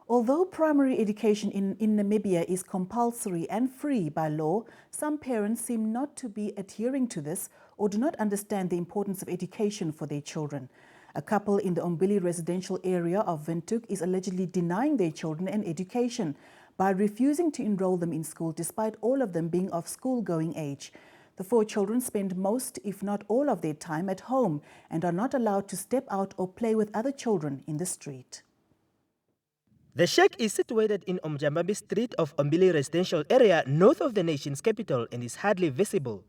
Although primary education in Namibia is compulsory and free by law, some parents seem not to be adhering to this or do not understand the importance of education for their children. A couple in the Umbili residential area of Windhoek is allegedly denying their children an education by refusing to enroll them in school despite all of them being of school-going age. The 4 children spend most, if not all, of their time at home and are not allowed to step out or play with other children in the street. The shack is situated in Omjambabi Street of Umbili residential area north of the nation's capital and is hardly visible.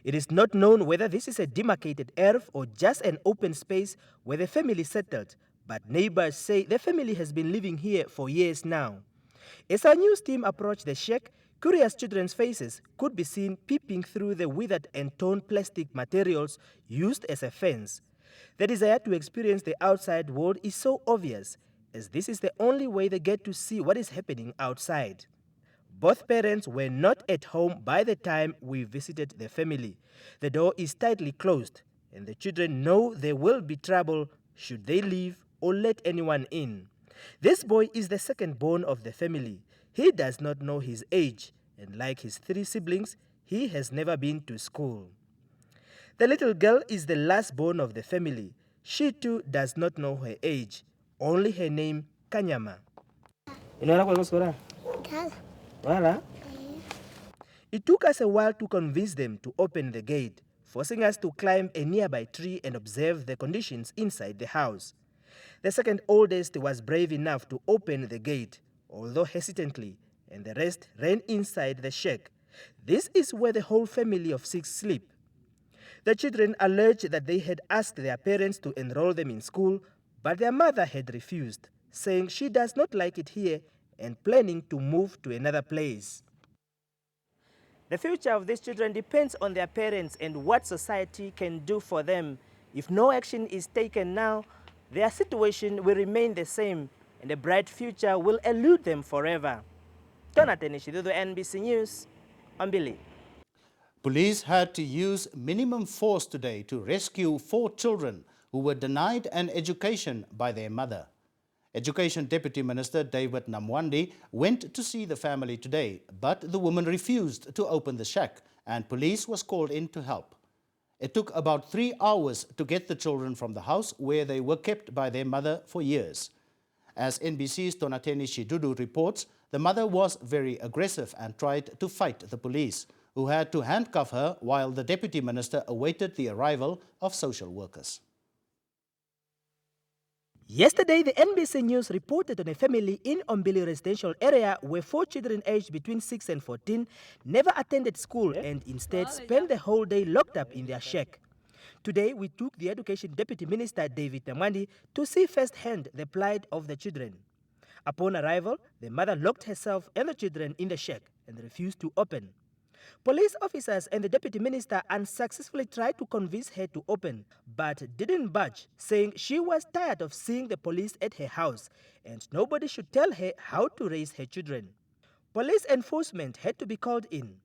It is not known whether this is a demarcated erf or just an open space where the family settled, but neighbors say the family has been living here for years now. As our news team approached the shack, curious children's faces could be seen peeping through the withered and torn plastic materials used as a fence. The desire to experience the outside world is so obvious, as this is the only way they get to see what is happening outside. Both parents were not at home by the time we visited the family. The door is tightly closed, and the children know there will be trouble should they leave or let anyone in. This boy is the second born of the family. He does not know his age, and like his 3 siblings, he has never been to school. The little girl is the last born of the family. She too does not know her age, only her name, Kanyama. It took us a while to convince them to open the gate, forcing us to climb a nearby tree and observe the conditions inside the house. The second oldest was brave enough to open the gate, although hesitantly, and the rest ran inside the shack. This is where the whole family of 6 sleep. The children alleged that they had asked their parents to enroll them in school, but their mother had refused, saying she does not like it here and planning to move to another place. The future of these children depends on their parents and what society can do for them. If no action is taken now, their situation will remain the same and a bright future will elude them forever. Jonathan Ishidudu, NBC News, Umbili. Police had to use minimum force today to rescue 4 children who were denied an education by their mother. Education Deputy Minister David Namwandi went to see the family today, but the woman refused to open the shack and police was called in to help. It took about 3 hours to get the children from the house where they were kept by their mother for years. As NBC's Tonateni Shidudu reports, the mother was very aggressive and tried to fight the police, who had to handcuff her while the Deputy Minister awaited the arrival of social workers. Yesterday, the NBC News reported on a family in Umbili residential area where 4 children aged between 6 and 14 never attended school and instead spent the whole day locked up in their shack. Today, we took the Education Deputy Minister David Namwandi to see firsthand the plight of the children. Upon arrival, the mother locked herself and the children in the shack and refused to open. Police officers and the Deputy Minister unsuccessfully tried to convince her to open, but didn't budge, saying she was tired of seeing the police at her house and nobody should tell her how to raise her children. Police enforcement had to be called in.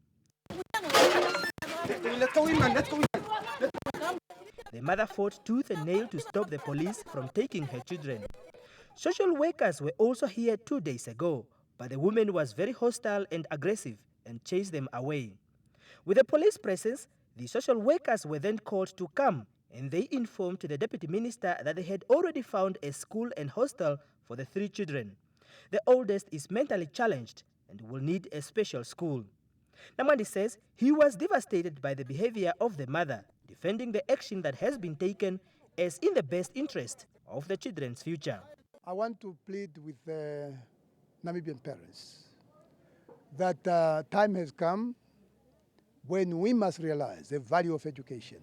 The mother fought tooth and nail to stop the police from taking her children. Social workers were also here 2 days ago, but the woman was very hostile and aggressive and chased them away. With the police presence, the social workers were then called to come, and they informed the Deputy Minister that they had already found a school and hostel for the 3 children. The oldest is mentally challenged and will need a special school. Namwandi says he was devastated by the behavior of the mother, defending the action that has been taken as in the best interest of the children's future. I want to plead with the Namibian parents that time has come when we must realize the value of education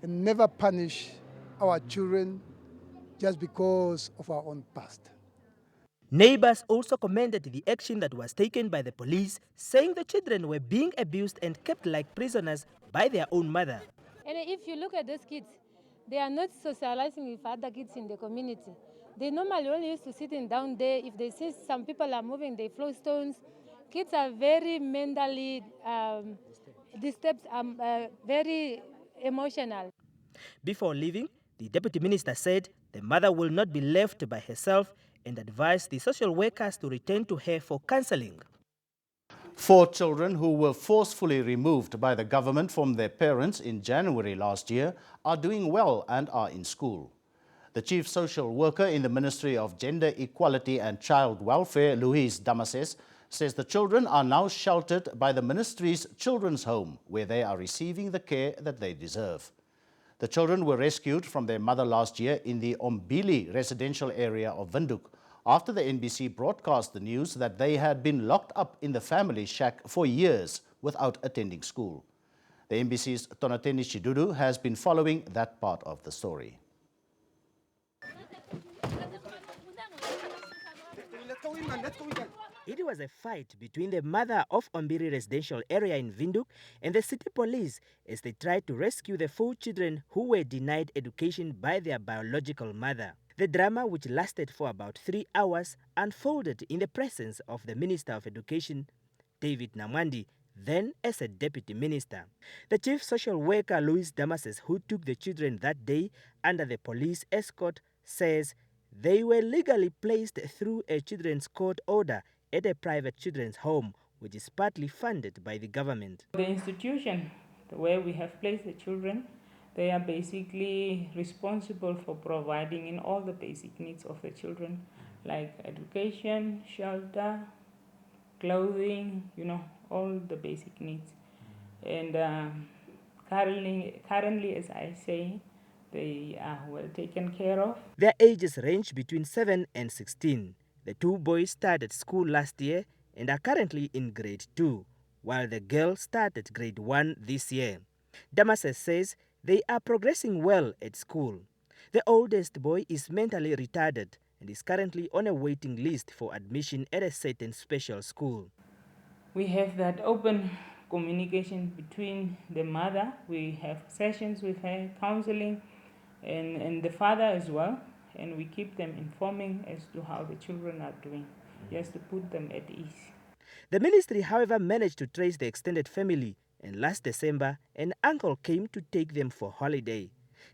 and never punish our children just because of our own past. Neighbors also commended the action that was taken by the police, saying the children were being abused and kept like prisoners by their own mother. And if you look at those kids, they are not socializing with other kids in the community. They normally only used to sitting down there. If they see some people are moving, they throw stones. Kids are very mentally disturbed, very emotional. Before leaving, the Deputy Minister said the mother will not be left by herself and advised the social workers to return to her for counseling. 4 children who were forcefully removed by the government from their parents in January last year are doing well and are in school. The chief social worker in the Ministry of Gender Equality and Child Welfare, Louise Damases, says the children are now sheltered by the ministry's children's home, where they are receiving the care that they deserve. The children were rescued from their mother last year in the Ombili residential area of Windhoek, after the NBC broadcast the news that they had been locked up in the family shack for years without attending school. The NBC's Tonateni Chidudu has been following that part of the story. It was a fight between the mother of Ombiri residential area in Windhoek and the city police as they tried to rescue the 4 children who were denied education by their biological mother. The drama, which lasted for about 3 hours, unfolded in the presence of the Minister of Education, David Namwandi, then as a deputy minister. The chief social worker, Louise Damases, who took the children that day under the police escort, says they were legally placed through a children's court order at a private children's home, which is partly funded by the government. The institution where we have placed the children, they are basically responsible for providing in all the basic needs of the children, like education, shelter, clothing, all the basic needs. And currently, as I say, they are well taken care of. Their ages range between 7 and 16. The 2 boys started school last year and are currently in grade 2, while the girl started grade 1 this year. Damases says they are progressing well at school. The oldest boy is mentally retarded and is currently on a waiting list for admission at a certain special school. We have that open communication between the mother. We have sessions with her, counseling, and the father as well. And we keep them informing as to how the children are doing, just to put them at ease. The ministry, however, managed to trace the extended family, and last December, an uncle came to take them for holiday.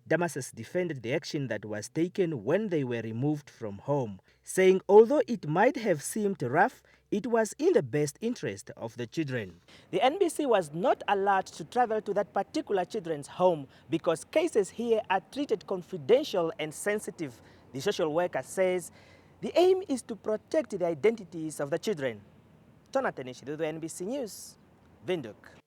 Damases defended the action that was taken when they were removed from home, saying although it might have seemed rough, it was in the best interest of the children. The NBC was not allowed to travel to that particular children's home because cases here are treated confidential and sensitive. The social worker says the aim is to protect the identities of the children. Tonateni Chidudu, NBC News, Windhoek.